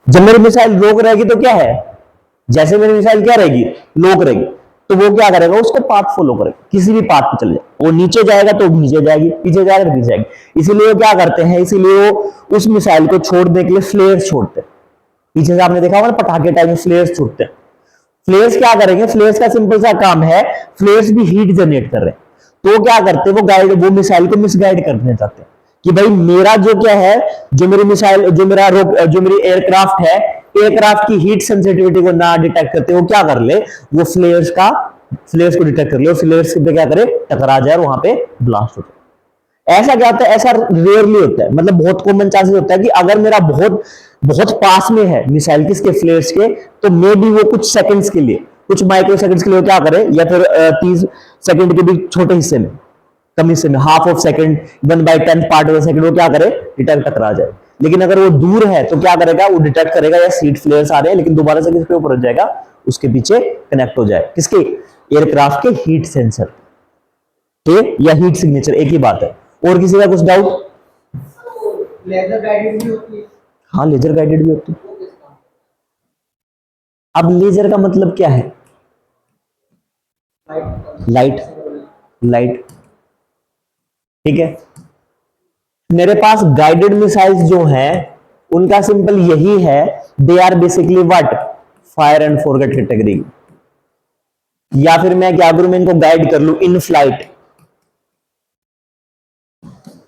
जब मेरी मिसाइल रोक रहेगी तो क्या है, जैसे मेरी मिसाइल क्या रहेगी, लोक रहेगी, तो वो क्या करेगा, उसको पाथ फॉलो करेगा, किसी भी पाथ पे चल जाए, वो नीचे जाएगा तो नीचे जाएगी, पीछे जाएगा तो पीछे जाएगी। इसीलिए वो क्या करते हैं, इसीलिए वो उस मिसाइल को छोड़ने के लिए फ्लेयर छोड़ते हैं। पीछे से आपने देखा होगा ना, पटाखे टाइप में फ्लेयर्स छूटते हैं। फ्लेयर्स क्या करेंगे, फ्लेयर्स का सिंपल सा काम है, फ्लेयर्स भी हीट जनरेट कर रहे हैं, तो वो क्या करते हैं, वो मिसाइल को मिसगाइड करने चाहते हैं कि भाई मेरा जो क्या है, जो मेरी मिसाइल, जो मेरी एयरक्राफ्ट है, एयरक्राफ्ट की हीट सेंसिटिविटी को ना डिटेक्ट करते वो क्या कर ले, वो फ्लेयर्स को डिटेक्ट कर ले और फ्लेयर्स पे क्या करे, टकरा जाए और वहां पे ब्लास्ट हो जाए। ऐसा क्या होता है, ऐसा रेयरली होता है, मतलब बहुत कॉमन चांसेस होता है कि अगर मेरा बहुत बहुत पास में है मिसाइल किसके, फ्लेयर्स के, तो मे बी वो कुछ सेकंड्स के लिए, कुछ माइक्रो सेकंड्स के लिए क्या करे, या फिर 30 सेकंड के भी छोटे हिस्से में, कम हिस्से में, half of second, 1/10 part of second, वो क्या करे, डिटेक्ट टकरा जाए। लेकिन अगर वो दूर है तो क्या करेगा, वो डिटेक्ट करेगा या सीड फ्लेयर्स आ रहे हैं, लेकिन दोबारा से किसके ऊपर हो जाएगा, उसके पीछे कनेक्ट हो जाए, किसके, एयरक्राफ्ट के हीट सेंसर के, या हीट सिग्नेचर, एक ही बात है। और किसी का कुछ डाउट? लेजर गाइडेड भी होती है। हाँ, लेजर गाइडेड भी होती है। अब लेजर का मतलब क्या है, लाइट, लाइट, ठीक है। मेरे पास गाइडेड मिसाइल्स जो हैं उनका सिंपल यही है, they are basically what, fire and forget category. या फिर मैं क्या करूं, मैं इनको गाइड कर लूं इन फ्लाइट,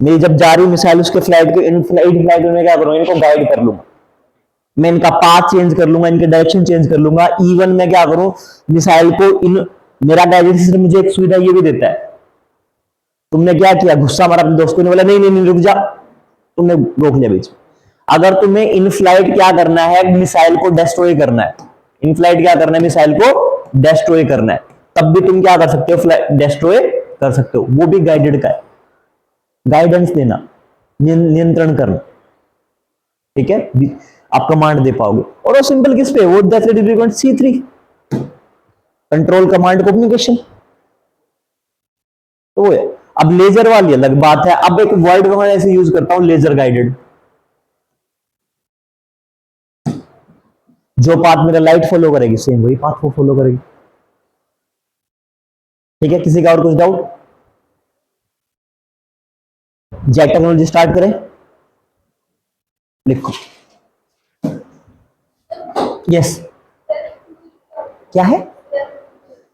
मेरी जब जा रही मिसाइल उसके फ्लाइट के इन फ्लाइट में क्या करूंगा, इनको गाइड कर लूंगा, मैं इनका पाथ चेंज कर लूंगा, इनके डायरेक्शन चेंज कर लूंगा। इवन मैं क्या करूं, मिसाइल को इन, मेरा गाइडेंस सिस्टम मुझे एक सुविधा ये भी देता है, तुमने क्या किया, गुस्सा मारा अपने दोस्तों ने, बोला नहीं नहीं नहीं रुक जा, तुमने रोक लिया बीच में। अगर तुम्हें इन फ्लाइट क्या करना है, मिसाइल को डिस्ट्रॉय करना है, इन फ्लाइट क्या करना है, मिसाइल को डिस्ट्रॉय करना है, तब भी तुम क्या कर सकते हो, डिस्ट्रॉय कर सकते हो, वो भी गाइडेड का है, गाइडेंस देना, नियंत्रण करना, ठीक है, आप कमांड दे पाओगे। और वो सिंपल किस पे, वो C3 कंट्रोल कमांड कम्युनिकेशन, तो है। अब लेजर वाली अलग बात है, अब एक वर्ड मैं ऐसे यूज करता हूं, लेजर गाइडेड, जो पाथ मेरा लाइट फॉलो करेगी सेम वही पाथ को फॉलो करेगी, ठीक है। किसी का और कुछ डाउट? जेट टेक्नोलॉजी स्टार्ट करें, लिखो, यस, क्या है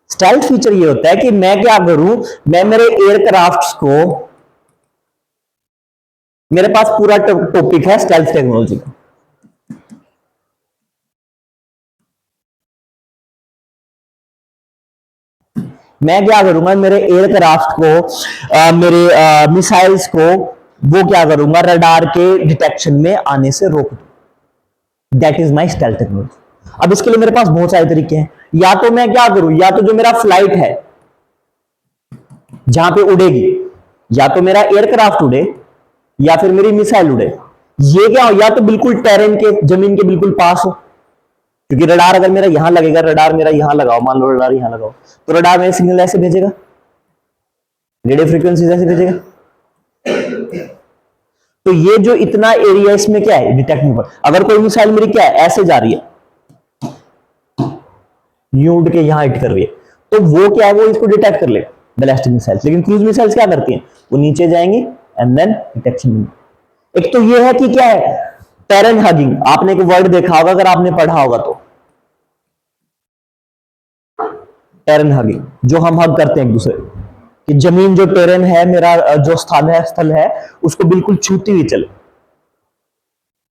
स्टाइल्ड फीचर, ये होता है कि मैं क्या करूं, मैं मेरे एयरक्राफ्ट्स को, मेरे पास पूरा टॉपिक है स्टाइल्ड टेक्नोलॉजी का, मैं क्या करूंगा, मेरे एयरक्राफ्ट को, मेरे मिसाइल्स को, वो क्या करूंगा, रडार के डिटेक्शन में आने से रोक दूं, that is my styled technology. अब इसके लिए मेरे पास बहुत सारे तरीके हैं, या तो मैं क्या करूं, या तो जो मेरा फ्लाइट है जहां पे उड़ेगी, या तो मेरा एयरक्राफ्ट उड़े या फिर मेरी मिसाइल उड़े, ये क्या हो, या तो बिल्कुल टेरेन के, जमीन के बिल्कुल पास हो, क्योंकि रडार अगर मेरा यहां लगेगा, रडार मेरा यहां लगाओ, मान लो रडार यहां लगाओ, तो रडार मेरे सिग्नल ऐसे भेजेगा, रेडियो फ्रीक्वेंसी ऐसे भेजेगा, तो ये जो इतना एरिया इसमें क्या है, डिटेक्ट नहीं कर। अगर कोई मिसाइल मेरी क्या है, ऐसे जा रही है, यूं उड़ के यहां हिट कर रही है, तो वो क्या है, वो इसको डिटेक्ट कर लेगा, बैलिस्टिक मिसाइल्स। लेकिन क्रूज मिसाइल्स क्या करती हैं, वो नीचे जाएंगी एंड देन डिटेक्शन। एक तो ये है कि क्या है, टेरेन हगिंग, आपने एक वर्ड देखा होगा अगर आपने पढ़ा होगा तो, टेरेन हगिंग, जो हम हग करते हैं एक दूसरे, कि जमीन जो टेरेन है, मेरा जो स्थान है, स्थल है, उसको बिल्कुल छूती हुई चले।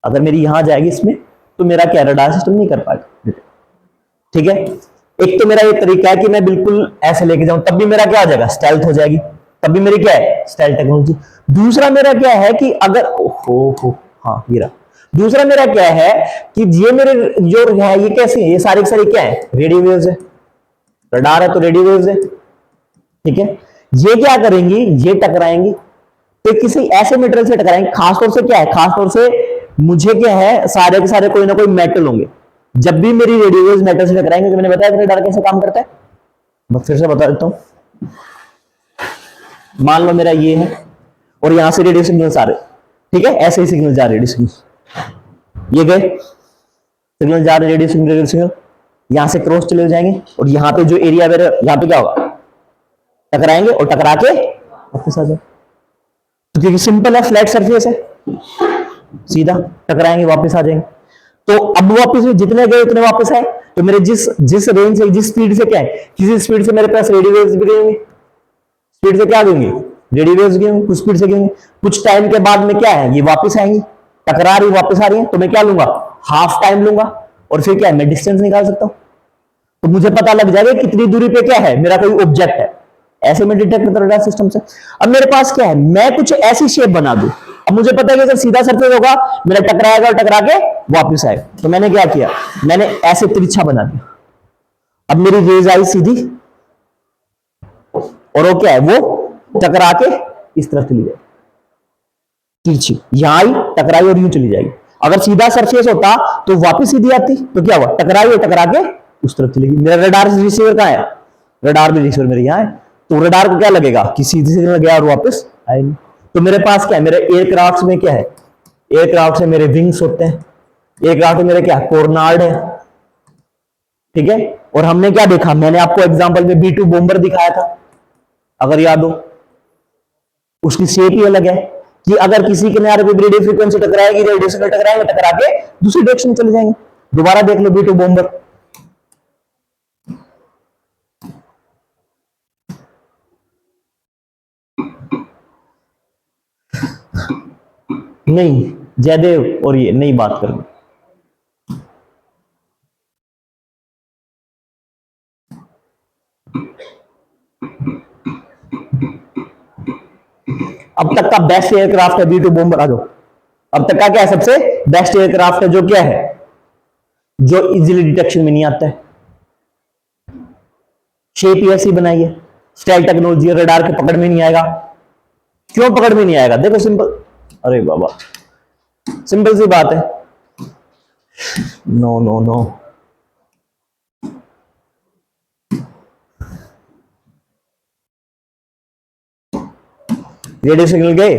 अगर मेरी यहां जाएगी इसमें, तो मेरा क्या रडार सिस्टम नहीं कर पाएगा, ठीक है। एक तो मेरा ये तरीका है कि मैं बिल्कुल ऐसे लेके जाऊं, तब भी मेरा क्या हो जाएगा, स्टेल्थ हो जाएगी, तब भी मेरी क्या है, स्टेल्थ टेक्नोलॉजी। दूसरा मेरा क्या है कि अगर हाँ ये रहा, दूसरा मेरा क्या है कि ये मेरे जो है, ये कैसे है, ये सारे के सारे क्या है, रेडियो वेव्स है, रडार है तो रेडियो वेव्स है, ठीक है। ये क्या करेंगी, ये टकराएंगी, तो किसी ऐसे मटेरियल से टकराएंगे, खासतौर से क्या है, खासतौर से मुझे क्या है, सारे के सारे कोई ना कोई मेटल होंगे, जब भी मेरी रेडियो वेव्स मेटल से टकराएंगे, तो मैंने बताया रडार कैसे काम करता है, बस फिर से बता देता हूं। मान लो मेरा ये है और यहां से रेडियो सिग्नल्स आ रहे, ठीक है, ऐसे ही सिग्नल जा रहे, रेडियो सिग्नल ये गए, सिग्नल जा रहे, रेडियो सिग्नल, रेडियो सिग्नल यहां से क्रॉस चले जाएंगे और यहाँ पे जो एरिया मेरे, यहाँ पे क्या होगा, टकराएंगे और टकरा के वापस आ जाए। तो क्योंकि सिंपल है, फ्लैट सरफेस है, सीधा टकराएंगे वापस आ जाएंगे। तो अब वापस जितने गए उतने वापस आए। तो मेरे जिस जिस रेंज से, जिस स्पीड से क्या है, किसी स्पीड से मेरे पास रेडियो वेव्स भी गएंगे, स्पीड से क्या गएंगे, रेडियो वेव्स गएंगे, कुछ स्पीड से गएंगे, कुछ टाइम के बाद में क्या है, ये वापस आएंगी, टकरा रही वापस आ रही है, तो मैं क्या लूंगा, हाफ टाइम लूंगा और फिर क्या है, मैं डिस्टेंस निकाल सकता हूं। तो मुझे पता लग जाएगा कितनी दूरी पे क्या है, मेरा कोई ऑब्जेक्ट है। ऐसे में डिटेक्ट करता रडार सिस्टम से। अब मेरे पास क्या है, मैं कुछ ऐसी शेप बना दूं। अब मुझे पता है कि अगर सीधा सरफेस होगा, मेरा टकराएगा और टकरा के वापस आएगा। तो मैंने क्या किया, मैंने ऐसे तिरछा बना दिया। अब मेरी रेज आई सीधी और वो क्या है, वो टकरा के इस तरफ चली जाएगी, तिरछी यहां आई, टकराई और यूं चली जाएगी। अगर सीधा सरफेस होता तो वापस सीधी आती, तो क्या हुआ, टकराई और टकरा के उस तरफ चलेगी। मेरा रडार रिसीवर कहां है, रडार में रिसीवर मेरे यहां है। तो रडार को क्या लगेगा कि सीधे सिग्नल गया और वापस आए नहीं। तो मेरे पास क्या है, मेरे एयरक्राफ्ट में क्या है, एयरक्राफ्ट से मेरे विंग्स होते हैं, एयरक्राफ्ट में मेरे क्या कोर्नार्ड है, ठीक है। और हमने क्या देखा, मैंने आपको एग्जांपल में B2 बॉम्बर दिखाया था, अगर याद हो, उसकी शेप ही अलग है कि अगर किसी किनारे पे रेडियो फ्रीक्वेंसी टकराएगी, रेडियो सिग्नल टकराएंगे, टकरा के दूसरी डायरेक्शन चले जाएंगे। दोबारा देख लो B2 बॉम्बर, नहीं जयदेव और ये नहीं बात करनी। अब तक का बेस्ट एयरक्राफ्ट है B2 बॉम्बर। आ जाओ, अब तक का क्या है, सबसे बेस्ट एयरक्राफ्ट है, जो क्या है, जो इजीली डिटेक्शन में नहीं आता है। शेप ही ऐसी बनाई है, स्टाइल टेक्नोलॉजी, रडार के पकड़ में नहीं आएगा। क्यों पकड़ में नहीं आएगा, देखो सिंपल, अरे बाबा सिंपल सी बात है, no no no, radio signal गए,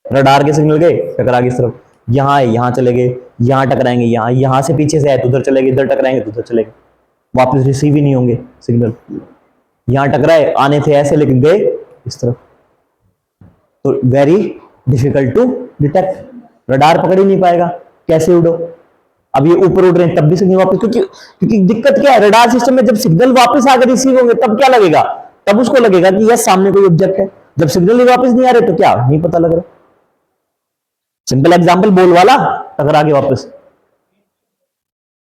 रडार के सिग्नल गए, टकरा के इस तरफ, यहां है, यहां चले गए, यहां टकराएंगे, यहां, यहां से पीछे से आए तो उधर चले गए, इधर टकराएंगे तो उधर चले गए, वापस रिसीव ही नहीं होंगे सिग्नल। यहां टकराए, आने थे ऐसे लेकिन गए इस तरफ। तो very difficult to detect, radar पकड़ ही नहीं पाएगा, कैसे उड़ो। अब ये ऊपर उड़ रहे हैं तब भी सिग्नल वापस, क्योंकि दिक्कत क्या है, रडार सिस्टम में जब सिग्नल वापस आकर रिसीव होंगे तब क्या लगेगा, तब उसको लगेगा कि यस सामने कोई ऑब्जेक्ट है। जब सिग्नल ही वापस नहीं आ रहे तो क्या नहीं पता लग रहा। सिंपल एग्जांपल, बॉल वाला टकरा के वापस।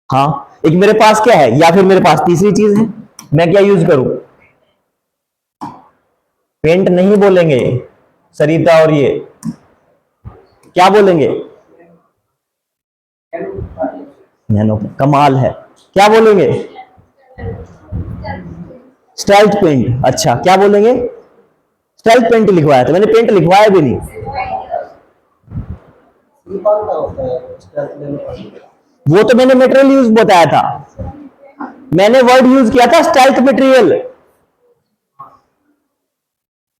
हाँ, एक मेरे पास क्या है, या फिर मेरे पास तीसरी चीज है, मैं क्या यूज करूं, पेंट नहीं बोलेंगे सरिता, और ये क्या बोलेंगे, नैनो, कमाल है, क्या बोलेंगे, स्टेल्थ पेंट। अच्छा, क्या बोलेंगे, स्टेल्थ पेंट लिखवाया था मैंने, पेंट लिखवाया भी नहीं। वो तो मैंने मटेरियल यूज बताया था, मैंने वर्ड यूज किया था स्टेल्थ मटेरियल।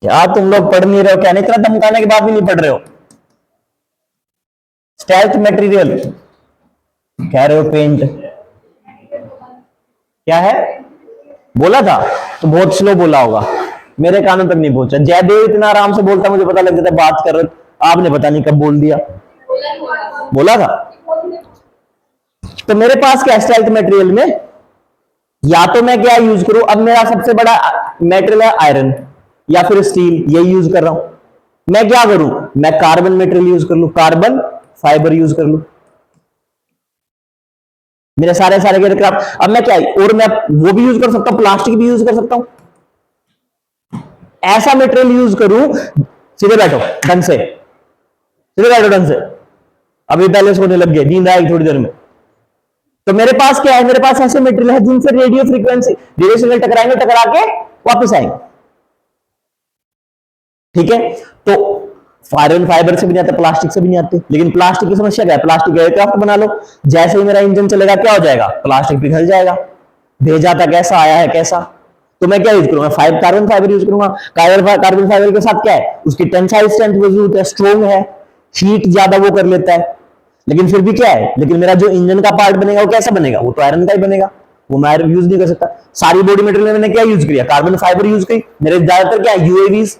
यार तुम लोग पढ़ नहीं रहे हो क्या, नहीं, इतना धमकाने के बाद भी नहीं पढ़ रहे हो। स्टेल्थ मटेरियल कह रहे हो, पेंट क्या है, बोला था तो बहुत स्लो बोला होगा, मेरे कानों तक नहीं पहुंचा। जयदेव इतना आराम से बोलता, मुझे पता लग जाता बात कर रहे, आपने पता नहीं कब बोल दिया, बोला था। तो मेरे पास क्या स्टेल्थ मटेरियल में, या तो मैं क्या यूज करूं, अब मेरा सबसे बड़ा मटेरियल है आयरन या फिर स्टील, ये यूज कर रहा हूं। मैं क्या करूं, मैं कार्बन मटेरियल यूज कर लूं, कार्बन फाइबर यूज कर लूं, मेरे सारे एयरक्राफ्ट। अब मैं क्या, और मैं वो भी यूज कर सकता हूं, प्लास्टिक भी यूज कर सकता हूं, ऐसा मटेरियल यूज करूं। सीधे बैठो ढंग से, सीधे बैठो ढंग से, अभी पहले सोने लग गए, नींद आएगी थोड़ी देर में। तो मेरे पास क्या है, मेरे पास ऐसे मटेरियल है जिनसे रेडियो फ्रीक्वेंसी, रेडियो सिग्नल टकराएंगे, टकरा के वापस आएंगे, ठीक है। तो आयरन फाइबर से भी नहीं आते, प्लास्टिक से भी नहीं आते। लेकिन प्लास्टिक की समस्या क्या है, प्लास्टिक एयरक्राफ्ट बना लो, जैसे ही मेरा इंजन चलेगा क्या हो जाएगा, प्लास्टिक पिघल जाएगा, भेजा था कैसा, आया है कैसा। तो मैं क्या यूज करूंगा, कार्बन फाइबर यूज करूंगा। कार्बन फाइबर के साथ क्या है, उसकी टेंसाइल स्ट्रेंथ मजबूत है, स्ट्रॉन्ग है, हीट ज्यादा वो कर लेता है। लेकिन फिर भी क्या है, लेकिन मेरा जो इंजन का पार्ट बनेगा वो कैसा बनेगा, वो तो आयरन का ही बनेगा, वो मैं आयरन यूज नहीं कर सकता। सारी बॉडी मटेरियल में मैंने क्या यूज किया, कार्बन फाइबर यूज की। मेरे ज्यादातर क्या है, UAVs,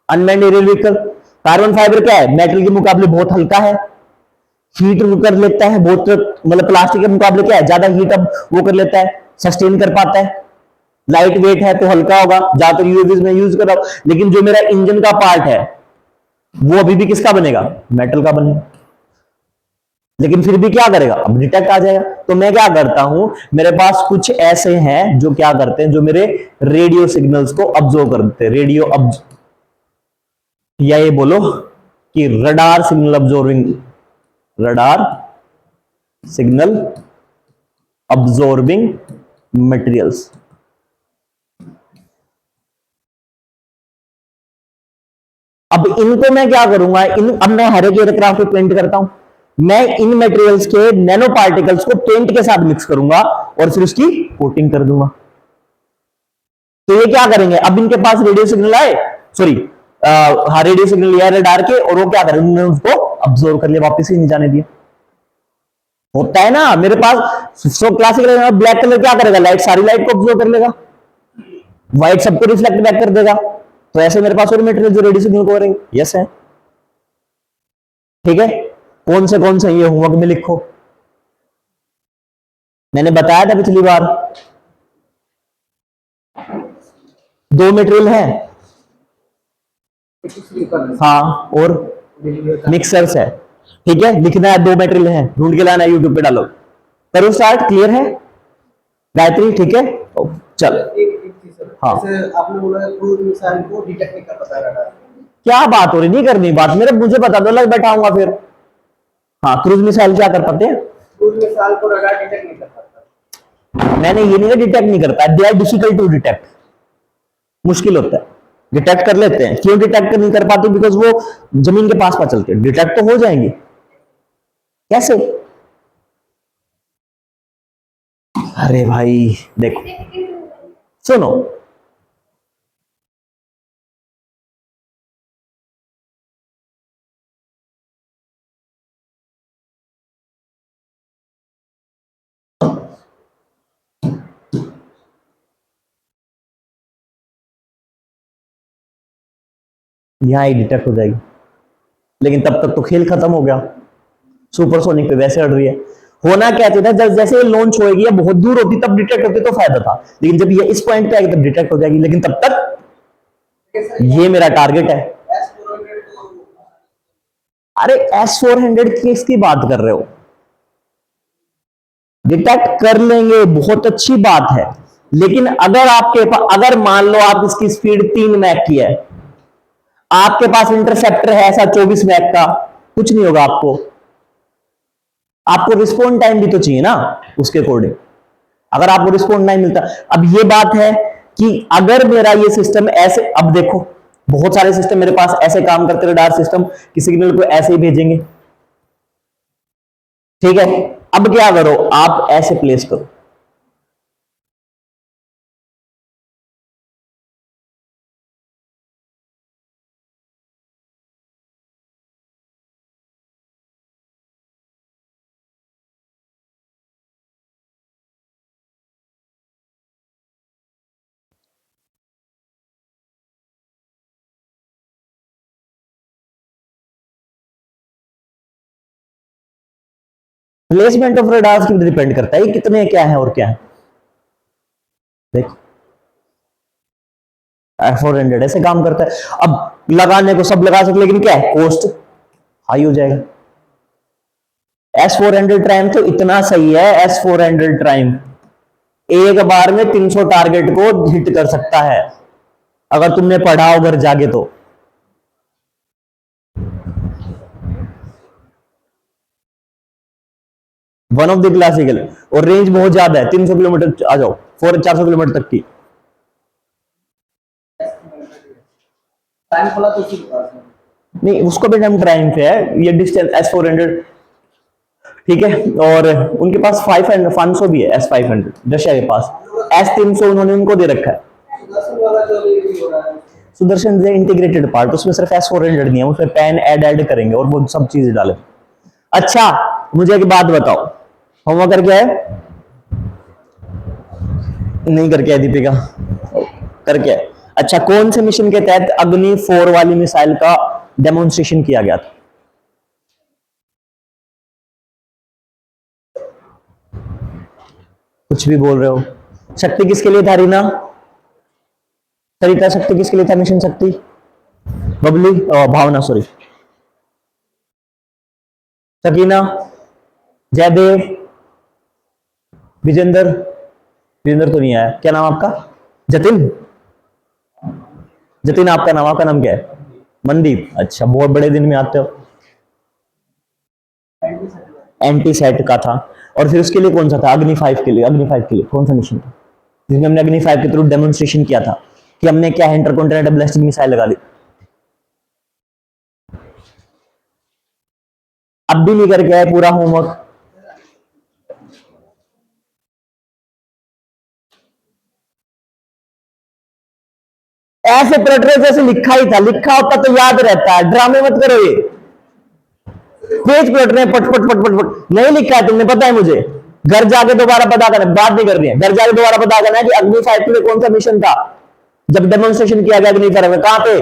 unmanned aerial vehicle. Carbon fibre क्या है, मेटल के मुकाबले बहुत हल्का है, हीट कर लेता है बहुत, मतलब प्लास्टिक के मुकाबले क्या है, ज्यादा हीट अब वो कर लेता है, सस्टेन कर पाता है, लाइट वेट है तो हल्का होगा, ज्यादातर यूएवीज में यूज कर रहा हूं। लेकिन जो मेरा इंजन का पार्ट है वो अभी भी किसका बनेगा, मेटल का बनेगा। लेकिन फिर भी क्या करेगा, अब डिटेक्ट आ जाएगा। तो मैं क्या करता हूं, मेरे पास कुछ ऐसे हैं जो क्या करते हैं, जो मेरे रेडियो सिग्नल्स को ऑब्जर्व करते हैं, रेडियो या ये बोलो कि radar signal absorbing, radar signal absorbing materials. अब इनको मैं क्या करूंगा, अब मैं हर एक एयरक्राफ्ट पे पेंट करता हूं, मैं इन मटेरियल्स के नैनो पार्टिकल्स को पेंट के साथ मिक्स करूंगा और फिर उसकी कोटिंग कर दूंगा। तो ये क्या करेंगे, अब इनके पास रेडियो सिग्नल आए, सॉरी हाँ रेडियो सिग्नल लिया रडार के, और वो क्या करेंगे, उन्होंने उसको अब्जॉर्व कर लिया, वापस ही नहीं जाने दिया। होता है ना मेरे पास। सो क्लासिकल ब्लैक कलर क्या करेगा, लाइट सारी लाइट को ऑब्जॉर्व कर लेगा, व्हाइट सबको रिफ्लेक्ट बैक कर देगा। तो ऐसे मेरे पास और मटेरियल जो रेडियो सिग्नल को करेंगे, यस है, ठीक है। कौन से ये होमवर्क में लिखो, मैंने बताया था पिछली बार, दो मटेरियल है, हाँ, और मिक्सर्स है, ठीक है। लिखना है, दो मटेरियल है, ढूंढ के लाना है, यूट्यूब पे डालो, करो स्टार्ट। क्लियर है गायत्री, ठीक है, चल। हाँ, आपने बोला क्रूज मिसाइल को डिटेक्ट नहीं कर पाता रडार। क्या बात हो रही, नहीं करनी बात, मेरे मुझे बता दो, लग बैठाऊंगा फिर। हाँ, क्रूज मिसाइल क्या कर पाते हैं, क्रूज मिसाइल को रडार डिटेक्ट नहीं कर पाता। मैंने ये नहीं डिटेक्ट नहीं कर पाया, they are difficult to detect, मुश्किल होता है। डिटेक्ट कर लेते हैं, क्यों डिटेक्ट नहीं कर पाते, बिकॉज वो जमीन के पास चलते हैं, डिटेक्ट तो हो जाएंगे, कैसे। अरे भाई देखो, सुनो, यहां ही डिटेक्ट हो जाएगी, लेकिन तब तक तो खेल खत्म हो गया, सुपरसोनिक पे वैसे अड़ रही है। होना क्या चाहिए था, जैसे लॉन्च होएगी या बहुत दूर होती तब डिटेक्ट होती तो फायदा था, लेकिन जब ये इस पॉइंट पे आएगी तब डिटेक्ट हो जाएगी, लेकिन तब तक ये मेरा टारगेट है। अरे S-400 किसकी बात कर रहे हो, डिटेक्ट कर लेंगे, बहुत अच्छी बात है, लेकिन अगर आपके पास, अगर मान लो आप इसकी स्पीड 3 मैक की है, आपके पास इंटरसेप्टर है ऐसा 24 मैक का, कुछ नहीं होगा आपको। आपको रिस्पॉन्ड टाइम भी तो चाहिए ना उसके अकॉर्डिंग, अगर आपको रिस्पॉन्ड टाइम मिलता। अब ये बात है कि अगर मेरा ये सिस्टम ऐसे, अब देखो बहुत सारे सिस्टम मेरे पास ऐसे काम करते, रडार सिस्टम कि सिग्नल को ऐसे ही भेजेंगे, ठीक है। अब क्या करो, आप ऐसे प्लेस करो, प्लेसमेंट ऑफ रडार्स की डिपेंड करता है कितने क्या है और क्या है। देखो F-400 ऐसे काम करता है, अब लगाने को सब लगा सकते, लेकिन क्या है, कॉस्ट हाई हो जाएगा। S-400 ट्राइम तो इतना सही है, S-400 ट्राइम एक बार में 300 टारगेट को हिट कर सकता है, अगर तुमने पढ़ा हो घर जाके तो। वन ऑफ द क्लासिकल, और रेंज बहुत ज्यादा है, 300 किलोमीटर आ जाओ, 400-400 किलोमीटर तक की। टाइम खोला तो उसी के पास है। नहीं, उसको भी हम ट्राइम पे है, ये डिस्टेंस S-400, ठीक है। और उनके पास 500 भी है, S-500 रशिया के पास, S-300 उन्होंने उनको दे रखा है। सुदर्शन वाला जो भी हो रहा है, सुदर्शन इंटीग्रेटेड पार्ट, उसमें सिर्फ S-400 नहीं है, उसमें पैन ऐड करेंगे और वो सब चीज डालें। अच्छा मुझे एक बात बताओ, होमवर्क करके आए? नहीं करके आए दीपिका? करके आए। अच्छा, कौन से मिशन के तहत अग्नि 4 वाली मिसाइल का डेमोन्स्ट्रेशन किया गया था? कुछ भी बोल रहे हो। शक्ति किसके लिए था रीना? सरिता, शक्ति किसके लिए था मिशन शक्ति? बबली, भावना सॉरी, सकीना, जयदेव, विजेंद्र, विजेंद्र तो नहीं आया, क्या नाम आपका? जतिन, जतिन आपका नाम, आपका नाम क्या है? मनदीप, अच्छा बहुत बड़े दिन में आते हो। एंटी सेट का था, और फिर उसके लिए कौन सा था? अग्नि 5 के लिए, अग्नि 5 के लिए कौन सा मिशन था जिसमें हमने अग्नि 5 के थ्रू डेमोन्स्ट्रेशन किया था कि हमने क्या इंटरकॉन्टिनेंटल बैलिस्टिक मिसाइल लगा दी? अब भी नहीं करके आए पूरा होमवर्क? ऐसे पलट रहे जैसे लिखा ही था, लिखा होता तो याद रहता है, ड्रामे मत करो ये। पेज पलट रहे पट पट पट पट पट, नहीं लिखा है तुमने, पता है मुझे। घर जाके दोबारा पता करना, बात नहीं कर रही है, घर जाके दोबारा पता करना है कि अग्नि 5 के लिए कौन सा मिशन था जब डेमोन्स्ट्रेशन किया गया अग्नि 5 में। कहां पे?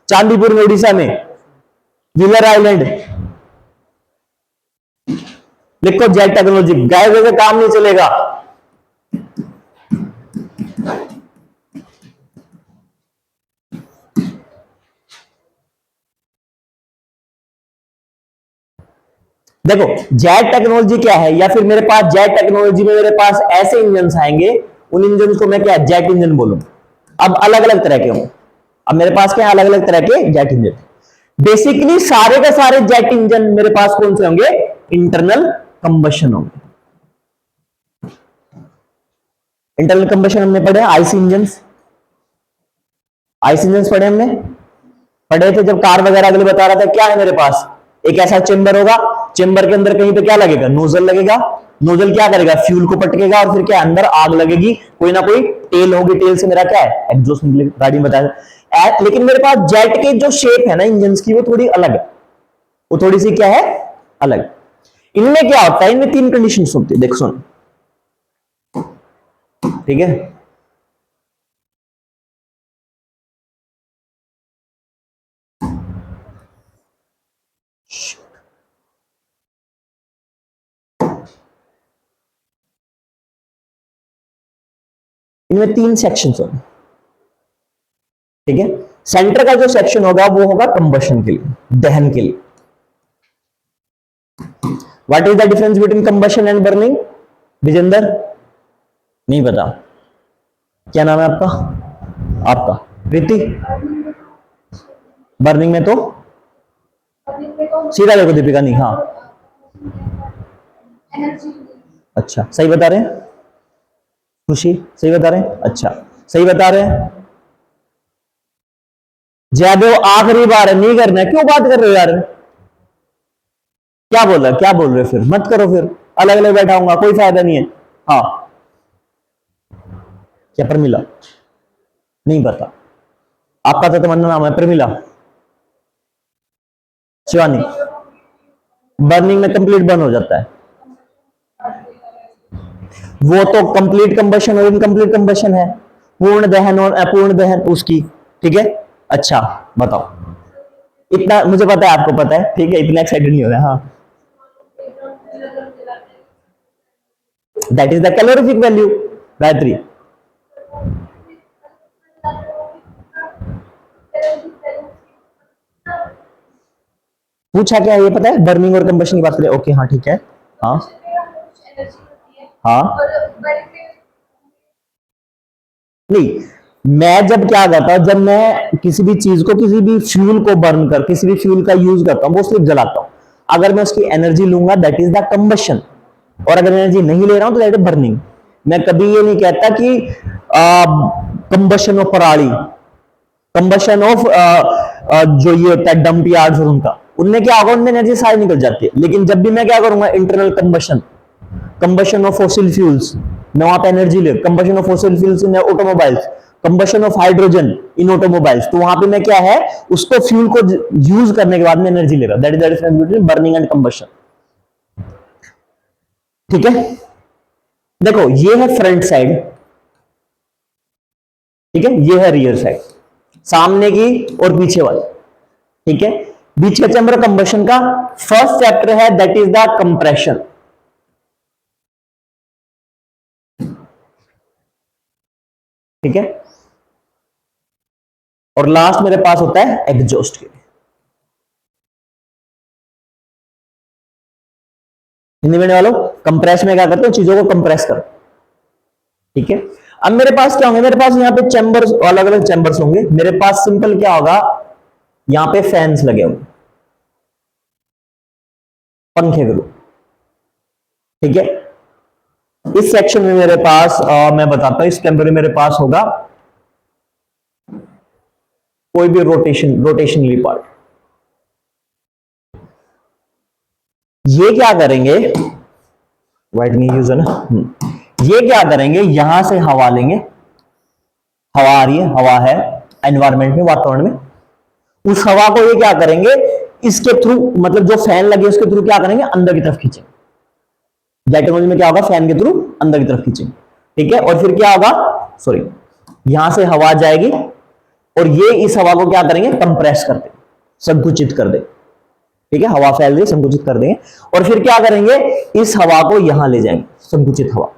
चांदीपुर में, उड़ीसा में, व्हीलर आइलैंड। लिखो जेट टेक्नोलॉजी, गाय वैसे काम नहीं चलेगा। देखो जेट टेक्नोलॉजी क्या है, या फिर मेरे पास जेट टेक्नोलॉजी में मेरे पास ऐसे इंजन आएंगे, उन इंजन को मैं क्या जेट इंजन बोलूंगा। अब अलग अलग तरह के होंगे, अब मेरे पास क्या अलग अलग तरह के जेट इंजन। बेसिकली सारे के सारे जेट इंजन मेरे पास कौन से होंगे? इंटरनल कंबशन होंगे। इंटरनल कंबशन हमने पढ़े, आईसी इंजन, आईसी इंजन पढ़े हमने, पढ़े थे जब कार वगैरह के लिए बता रहा था। क्या है मेरे पास? एक ऐसा चेंबर होगा, चेंबर के अंदर कहीं पे क्या लगेगा? नोजल लगेगा। नोजल क्या करेगा? फ्यूल को पटकेगा, और फिर क्या अंदर आग लगेगी, कोई ना कोई टेल होगी, टेल से मेरा क्या है? एग्जॉस्ट निकलेगा, गाड़ी में बताया। लेकिन मेरे पास जेट के जो शेप है ना इंजन की, वो थोड़ी अलग है, वो थोड़ी सी क्या है? अलग। इनमें क्या होता है? इनमें 3 कंडीशन होती है, देख सुन, ठीक है। इनमें 3 सेक्शन होंगे, ठीक है। सेंटर का जो सेक्शन होगा वो होगा कंबशन के लिए, दहन के लिए। What is the difference between combustion and burning? Vijendra, नहीं पता, क्या नाम है आपका? आपका प्रीति। बर्निंग में तो सीधा देखो दीपिका, नहीं, हाँ अच्छा सही बता रहे हैं, खुशी सही बता रहे हैं, अच्छा सही बता रहे हैं। जयदेव आखिरी बार है, नहीं करना है, क्यों बात कर रहे हो यार? क्या बोल रहे हो, क्या बोल रहे हो? फिर मत करो, फिर अलग अलग बैठाऊंगा, कोई फायदा नहीं है। हाँ क्या प्रमिला? नहीं पता, आपका तो तमन्ना नाम है प्रमिला। शिवानी, बर्निंग में कंप्लीट बर्न हो जाता है, वो तो कंप्लीट कंबशन और इनकंप्लीट कंबशन है, पूर्ण दहन और अपूर्ण दहन उसकी, ठीक है। अच्छा बताओ, इतना मुझे पता है, आपको पता है, ठीक है, इतना एक्साइटेड नहीं हो रहा। हाँ, that is the calorific value. Gayatri, पूछा क्या ये पता है? बर्निंग और कंबशन की बात करें, ओके हाँ ठीक है। हाँ हाँ, नहीं, मैं जब क्या करता हूं, जब मैं किसी भी चीज को, किसी भी फ्यूल को बर्न कर, किसी भी फ्यूल का यूज करता हूं, वो सिर्फ जलाता हूं। अगर मैं उसकी एनर्जी लूंगा दैट इज द कंबशन, और अगर एनर्जी नहीं ले रहा हूं तो दैट इज बर्निंग। मैं कभी ये नहीं कहता कि कंबशन ऑफ पराली, कंबशन ऑफ जो ये होता है डंप यार्ड्स और उनका, उनमें क्या होगा? उनमें एनर्जी सारी निकल जाती है। लेकिन जब भी मैं क्या करूंगा? Internal combustion, combustion of fossil fuels, मैं वहां पे एनर्जी ले, combustion of fossil fuels in automobiles, combustion of hydrogen in automobiles, तो वहां पे मैं क्या है? उसको फ्यूल को यूज करने के बाद में एनर्जी ले रहा हूं। That is the difference between burning and combustion. ठीक है, देखो ये है फ्रंट साइड, ठीक है, ये है रियर साइड, सामने की और पीछे वाली, ठीक है। बीच का चैम्बर कंबशन का फर्स्ट चैप्टर है, दैट इज द कंप्रेशन, ठीक है। और लास्ट मेरे पास होता है एग्जॉस्ट के लिए। हिंदी में वालों, कंप्रेस में क्या करते हो, चीजों को कंप्रेस करो, ठीक है। अब मेरे पास क्या होंगे, मेरे पास यहाँ पे चैम्बर्स, अलग अलग चैम्बर्स होंगे। मेरे पास सिंपल क्या होगा, यहां पे फैंस लगे होंगे, पंखे के, ठीक है। इस सेक्शन में मेरे पास मैं बताता हूं, इस चैम्बर में मेरे पास होगा कोई भी रोटेशनली पार्ट। ये क्या करेंगे, व्हाइट नहीं यूज है ना, ये क्या करेंगे, यहां से हवा लेंगे, हवा आ रही है, हवा है एनवायरमेंट में, वातावरण में, उस हवा को ये क्या करेंगे, इसके थ्रू, मतलब जो फैन लगे उसके थ्रू क्या करेंगे, अंदर की तरफ खींचेंगे। जेट टेक्नोलॉजी में क्या होगा, फैन के थ्रू अंदर की तरफ खींचेंगे, ठीक है। और फिर क्या होगा, सॉरी, यहां से हवा जाएगी और ये इस हवा को क्या करेंगे, कंप्रेस कर देंगे, संकुचित कर देंगे, ठीक है। हवा फैल रही, संकुचित कर देंगे। और फिर क्या करेंगे, इस हवा को यहां ले जाएंगे, संकुचित हवा।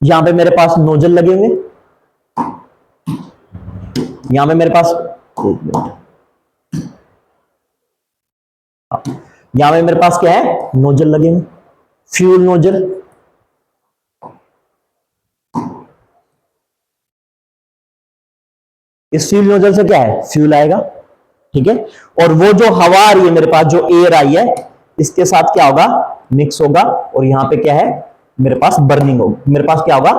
यहां पे मेरे पास नोजल लगे होंगे, यहां पे मेरे पास, यहां पे मेरे पास क्या है, नोजल लगे होंगे, फ्यूल नोजल, इस फ्यूल नोजल से क्या है, फ्यूल आएगा, ठीक है। और वो जो हवा आ रही है मेरे पास, जो एयर आई है, इसके साथ क्या होगा, मिक्स होगा, और यहां पे क्या है, मेरे पास बर्निंग होगी, मेरे पास क्या होगा,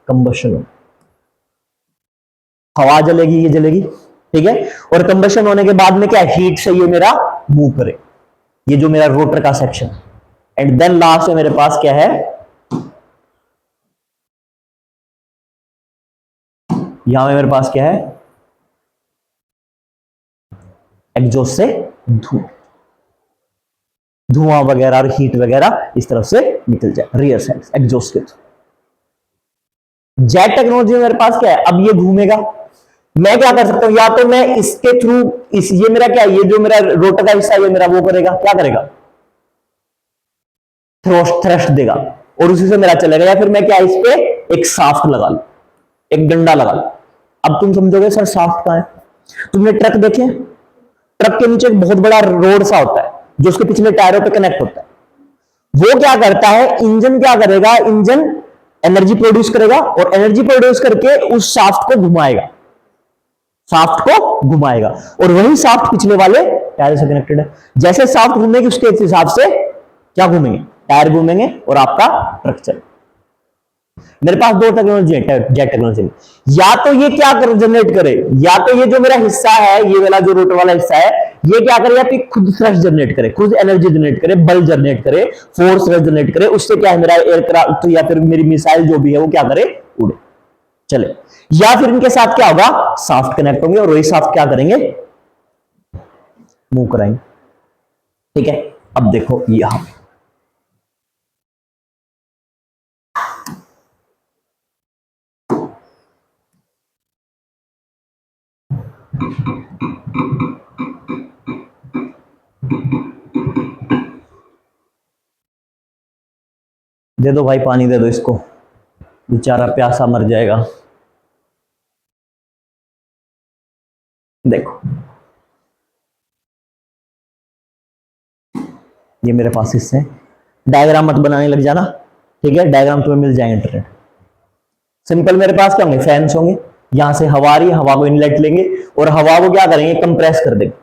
कंबशन होगा, हवा जलेगी, ये जलेगी, ठीक है। और कंबशन होने के बाद में क्या, हीट से ये मेरा मूव करे, ये जो मेरा रोटर का सेक्शन। एंड देन लास्ट में मेरे पास क्या है, यहां में मेरे पास क्या है, एग्जॉस्ट से धुआं वगैरह और हीट वगैरह इस तरफ से निकल जाए, रियर साइड एग्जॉस्ट के थ्रू। जेट टेक्नोलॉजी में मेरे पास क्या है, अब ये घूमेगा, मैं क्या कर सकता हूं, या तो मैं इसके थ्रू, इस, ये मेरा क्या है, ये जो मेरा रोटर का हिस्सा है, ये मेरा वो करेगा, क्या करेगा, थ्रस्ट देगा, और उसी से मेरा चलेगा। या फिर मैं क्या, इस पे एक शाफ्ट लगा लू, एक डंडा लगा लू। अब तुम समझोगे सर शाफ्ट कहां है, तुमने ट्रक देखे, ट्रक के नीचे एक बहुत बड़ा रोड सा होता है, जो उसके पिछले टायरों पे कनेक्ट होता है। वो क्या करता है, इंजन क्या करेगा, इंजन एनर्जी प्रोड्यूस करेगा, और एनर्जी प्रोड्यूस करके उस शाफ्ट को घुमाएगा, शाफ्ट को घुमाएगा, और वही शाफ्ट पिछले वाले टायर से कनेक्टेड है। जैसे शाफ्ट घूमेगी उसके हिसाब से क्या घूमेंगे, टायर घूमेंगे, और आपका ट्रक चलेगा। मेरे पास दो टेक्नोलॉजी है जेट टेक्नोलॉजी में, या तो ये क्या कर जनरेट करे, या तो ये जो मेरा हिस्सा है, ये वाला जो रोटर वाला हिस्सा है, ये क्या करे, या फिर खुद थ्रस्ट जनरेट करे, खुद एनर्जी जनरेट करे, बल जनरेट करे, फोर्स जनरेट करे, उससे क्या है, मेरा एयरक्राफ्ट या फिर मेरी मिसाइल जो भी है वो क्या करे, उड़े, चले। या फिर इनके साथ क्या होगा, शाफ्ट कनेक्ट होंगे, और वही शाफ्ट क्या करेंगे, मूव कराएंगे, ठीक है। अब देखो यहां दे दो भाई, पानी दे दो इसको, बेचारा प्यासा मर जाएगा। देखो ये मेरे पास हिस्से हैं, डायग्राम मत बनाने लग जाना, ठीक है, डायग्राम तुम्हें मिल जाएंगे इंटरनेट। सिंपल मेरे पास क्या होंगे, फैंस होंगे, यहां से हवा आ रही है, हवा को इनलेट लेंगे, और हवा को क्या करेंगे, कंप्रेस कर देंगे,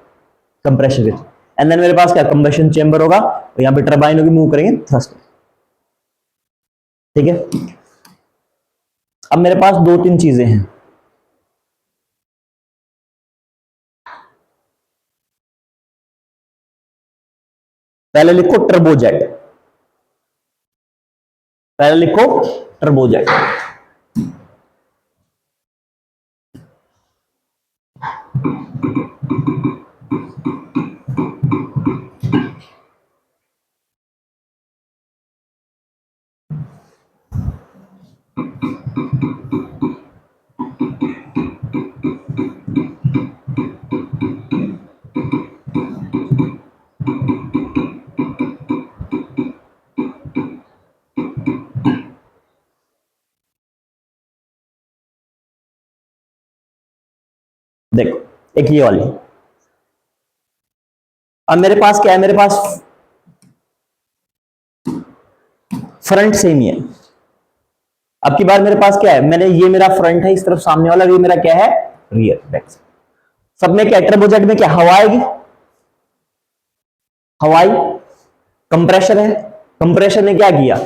कंप्रेशन के थ्रू। एंड देन मेरे पास क्या, कंबशन चेंबर होगा, और यहां पे टरबाइन होगी, मूव करेंगे थ्रस्ट, ठीक है। अब मेरे पास दो तीन चीजें हैं, पहले लिखो टर्बोजेट, पहले लिखो टर्बोजेट। देखो एक ये वाली, अब मेरे पास क्या है, मेरे पास फ्रंट सेम ही है। अब की बार मेरे पास क्या है, मैंने ये मेरा फ्रंट है इस तरफ सामने वाला, ये मेरा क्या है रियर बैक। सब में क्या टर्बोजेट में क्या हवा आएगी, हवाई कंप्रेशर है, कंप्रेशर ने क्या किया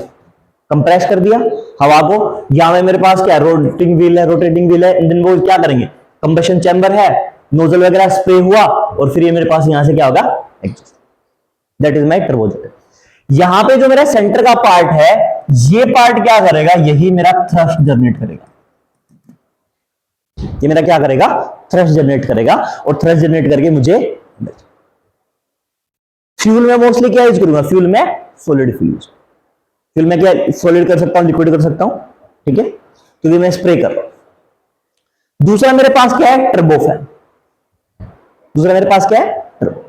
कंप्रेस कर दिया हवा को। यहां में मेरे पास क्या रोटेटिंग व्हील है, रोटेटिंग व्हील है, इंजन वो क्या करेंगे कंबशन चैम्बर है, नोजल वगैरह स्प्रे हुआ और फिर ये मेरे पास यहां से क्या होगा exhaust. That is my turbojet. यहां पे जो मेरा सेंटर का पार्ट है ये पार्ट क्या करेगा, यही मेरा थ्रस्ट जनरेट करेगा, ये मेरा क्या करेगा थ्रस्ट जनरेट करेगा और थ्रस्ट जनरेट करके मुझे फ्यूल में मोस्टली क्या यूज करूंगा, फ्यूल में सॉलिड फ्यूल, फ्यूल में क्या सॉलिड कर सकता हूं लिक्विड कर सकता हूं, ठीक है क्योंकि मैं स्प्रे कर रहा हूं। दूसरा मेरे पास क्या है टर्बोफैन, दूसरा मेरे पास क्या है टर्बो।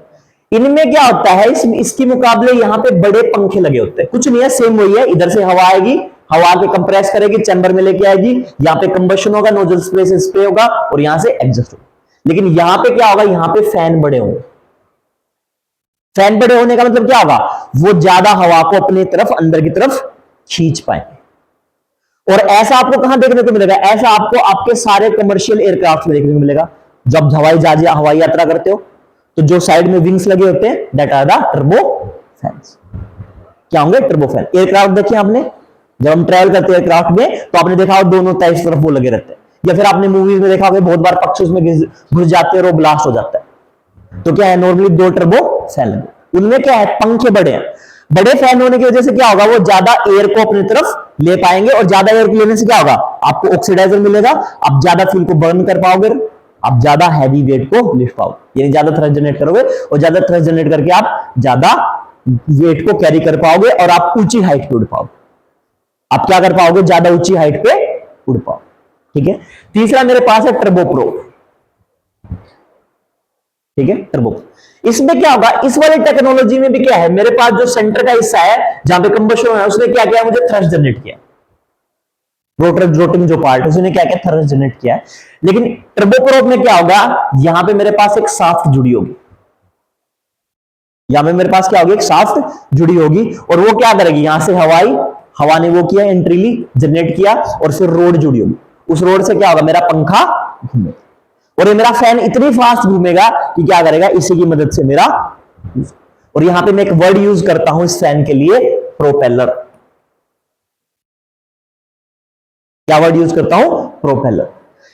इनमें क्या होता है इसके मुकाबले यहां पे बड़े पंखे लगे होते हैं, कुछ नहीं है सेम वही है, इधर से हवा आएगी, हवा के कंप्रेस करेगी चैम्बर में लेके आएगी, यहां पे कंबशन होगा नोजल स्प्रे से स्प्रे होगा और यहां से एग्जॉस्ट होगा। लेकिन यहां पे क्या होगा, यहां पे फैन बड़े होंगे। फैन बड़े होने का मतलब क्या होगा, वो ज्यादा हवा को अपनी तरफ अंदर की तरफ खींच पाएंगे। और ऐसा आपको कहां देखने को मिलेगा, ऐसा आपको आपके सारे कमर्शियल एयरक्राफ्ट में देखने को मिलेगा। जब हवाई यात्रा करते हो तो जो साइड में विंग्स लगे होते हैं that are the turbo fans. क्या होंगे टर्बो फैन। एयरक्राफ्ट देखिए आपने, जब हम ट्रैवल करते हैं एयरक्राफ्ट में तो आपने देखा हो दोनों तरफ इस तरफ वो लगे रहते हैं, या फिर आपने मूवीज में देखा होगा बहुत बार पक्षी उसमें घुस जाते हैं और वो ब्लास्ट हो जाता है। तो क्या है नॉर्मली दो टर्बो फैन लगे, उनमें क्या है पंखे बड़े हैं। बड़े फैन होने की वजह से क्या होगा, वो ज्यादा एयर को अपनी तरफ ले पाएंगे और ज्यादा एयर को लेने से क्या होगा आपको ऑक्सीडाइजर मिलेगा, आप ज्यादा फ्यूल को बर्न कर पाओगे, आप ज्यादा हैवी वेट को लिफ्ट पाओगे, यानी ज्यादा थ्रस्ट जनरेट करोगे और ज्यादा थ्रस्ट जनरेट करके आप ज्यादा वेट को कैरी कर पाओगे और आप ऊंची हाइट पे उड़ पाओगे। आप क्या कर पाओगे, ज्यादा ऊंची हाइट पे उड़ पाओगे, ठीक है। तीसरा मेरे पास है टर्बोप्रोप, ठीक है टर्बो। इसमें क्या होगा, इस वाली टेक्नोलॉजी में भी क्या है, मेरे पास जो सेंटर का हिस्सा है जहां पे कंबशन है उसने क्या किया, मुझे थ्रस्ट जनरेट किया, रोटिंग जो पार्ट है उसने क्या किया थ्रस्ट जनरेट किया है। लेकिन टर्बोप्रोप में क्या होगा, यहां पे मेरे पास एक शाफ्ट जुड़ी होगी, यहां पे मेरे पास क्या होगी एक शाफ्ट जुड़ी होगी और वो क्या करेगी, यहां से हवा ने वो किया एंट्रीली जनरेट किया और फिर रोड जुड़ी होगी, उस रोड से क्या होगा मेरा पंखा घूमेगा और ये मेरा फैन इतनी फास्ट घूमेगा कि क्या करेगा इसी की मदद से मेरा। और यहां पे मैं एक वर्ड यूज करता हूं इस फैन के लिए, प्रोपेलर। क्या वर्ड यूज करता हूं, प्रोपेलर।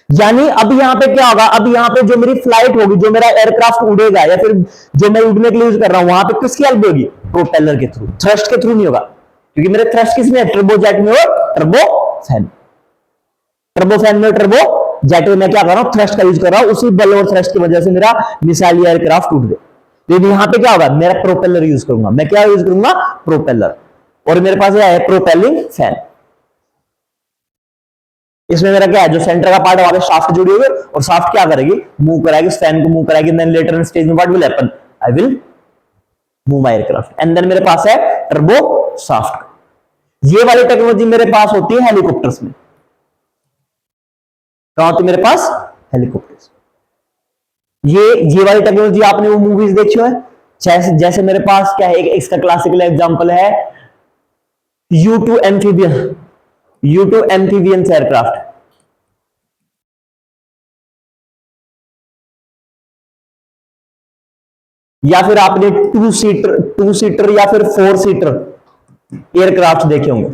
यानी अब यहां पे क्या होगा, अब यहां पे जो मेरी फ्लाइट होगी, जो मेरा एयरक्राफ्ट उड़ेगा या फिर जो मैं उड़ने के लिए यूज कर रहा हूं, वहां पे किसकी हेल्प होगी, प्रोपेलर के थ्रू, थ्रस्ट के थ्रू नहीं होगा, क्योंकि मेरे थ्रस्ट किसमें है टर्बोजेट में और टर्बो फैन। टर्बोफैन में टर्बो जेट में मैं क्या कर रहा हूं थ्रस्ट का यूज कर रहा हूं, उसी बल और थ्रस्ट की वजह से मेरा मिसाइल एयरक्राफ्ट उड़ गए। लेकिन यहां पे क्या होगा, मेरा प्रोपेलर यूज करूंगा, मैं क्या यूज करूंगा प्रोपेलर, और मेरे पास यह है प्रोपेलिंग फैन। इसमें मेरा क्या है, जो सेंटर का पार्ट है वहां पे शाफ्ट जुड़ी हुई है और शाफ्ट क्या करेगी मूव कराएगी उस फैन को, मूव कराएगी। देन लेटर इन स्टेज में what will happen, I will move my aircraft and then मेरे पास है टर्बो शाफ्ट। ये वाली टेक्नोलॉजी मेरे पास होती है हेलीकॉप्टर्स में। कहां होती है मेरे पास, हेलीकॉप्टर्स। ये वाली टेक्नोलॉजी आपने वो मूवीज देखी है, जैसे मेरे पास क्या है, एक इसका क्लासिकल एग्जांपल है U2 एम्फीबियंस एयरक्राफ्ट। या फिर आपने टू सीटर या फिर 4 सीटर एयरक्राफ्ट देखे होंगे,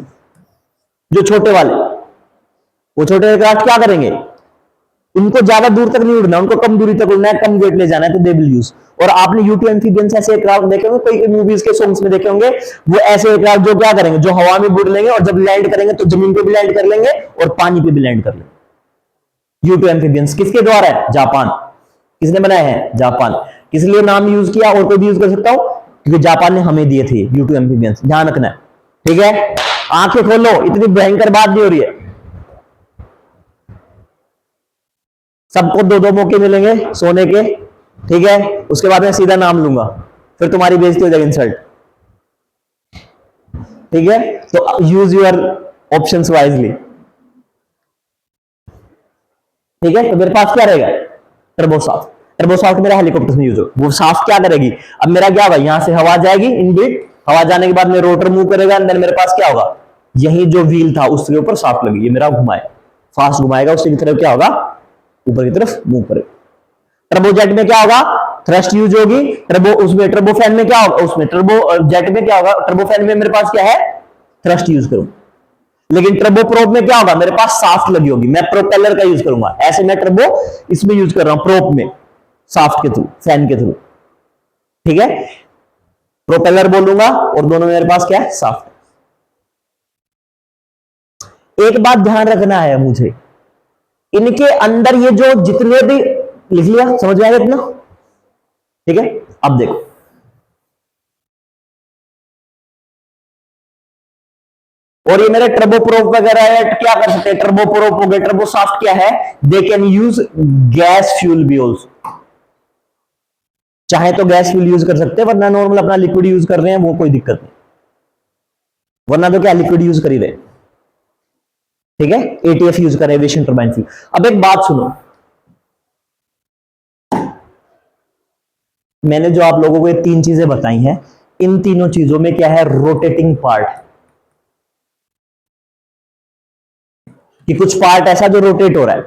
जो छोटे वाले। वो छोटे एयरक्राफ्ट क्या करेंगे, उनको ज्यादा दूर तक नहीं उड़ना, उनको कम दूरी तक उड़ना है, कम वेट ले जाना है, तो दे विल यूज। और आपने U2 एम्फीबियंस ऐसे एयरक्राफ्ट देखे होंगे, कोई मूवीज के सॉन्ग्स में देखे होंगे, वो ऐसे एयरक्राफ्ट जो क्या करेंगे, जो हवा में बुड़ लेंगे और जब लैंड करेंगे तो जमीन पे भी लैंड कर लेंगे और पानी पे भी लैंड कर लेंगे। U2 एम्फीबियंस किसके द्वारा है, जापान। किसने बनाया है, जापान। किस लिए नाम यूज किया, और कोई भी यूज कर सकता हूं, क्योंकि जापान ने हमें दिए थे U2 एम्फीबियंस, ध्यान रखना है, ठीक है। आंखें खोलो, इतनी भयंकर बात नहीं हो रही है, सबको दो दो मौके मिलेंगे सोने के, ठीक है। उसके बाद मैं सीधा नाम लूंगा, फिर तुम्हारी बेइज्जती हो जाएगी, इंसल्ट, ठीक है। तो यूज योर ऑप्शंस वाइजली, ठीक है। तो मेरे पास क्या रहेगा, टर्बोसाफ्ट। टर्बोसाफ्ट मेरा हेलीकॉप्टर में यूज हो, वो साफ्ट क्या करेगी, अब मेरा क्या भाई, यहां से हवा जाएगी इनबिल्ट, हवा जाने के बाद में रोटर मूव करेगा, एंड देन मेरे पास क्या होगा, यही जो व्हील था उसके ऊपर साफ्ट लगी, ये मेरा घुमाए, फास्ट घुमाएगा, उसकी तरफ क्या होगा, ऊपर की तरफ मूव करेगा। टर्बोजेट में क्या होगा, थ्रस्ट यूज होगी, टर्बो उसमें, टर्बो फैन में क्या होगा, उसमें टर्बो जेट में क्या होगा, टर्बो फैन में मेरे पास क्या है, थ्रस्ट यूज करूंगा। लेकिन टर्बो प्रोप में क्या होगा, मेरे पास साफ्ट लगी होगी, मैं प्रोपेलर का यूज करूंगा, ऐसे मैं टर्बो इसमें यूज कर रहा हूं, प्रोप में, साफ्ट के थ्रू, फैन के थ्रू, ठीक है। प्रोपेलर बोलूंगा और दोनों में मेरे पास क्या है, साफ्ट। एक बात ध्यान रखना है मुझे, इनके अंदर ये जो जितने भी, लिख लिया, समझ में आएगा इतना, ठीक है। अब देखो, और ये मेरे टर्बो प्रोप वगैरह है, क्या कर सकते हैं, टर्बो प्रोप हो गए, टर्बो साफ्ट क्या है, they can use gas fuel भी ऑल्सो, चाहे तो गैस फ्यूल यूज कर सकते हैं, वरना नॉर्मल अपना लिक्विड यूज कर रहे हैं, वो कोई दिक्कत नहीं, वरना तो क्या लिक्विड यूज कर ही रहे, ठीक है। एटीएफ यूज कर रहे हैं, एविएशन टर्बाइन फ्यूल। अब एक बात सुनो, मैंने जो आप लोगों को ये तीन चीजें बताई हैं, इन तीनों चीजों में क्या है, रोटेटिंग पार्ट, कि कुछ पार्ट ऐसा जो रोटेट हो रहा है,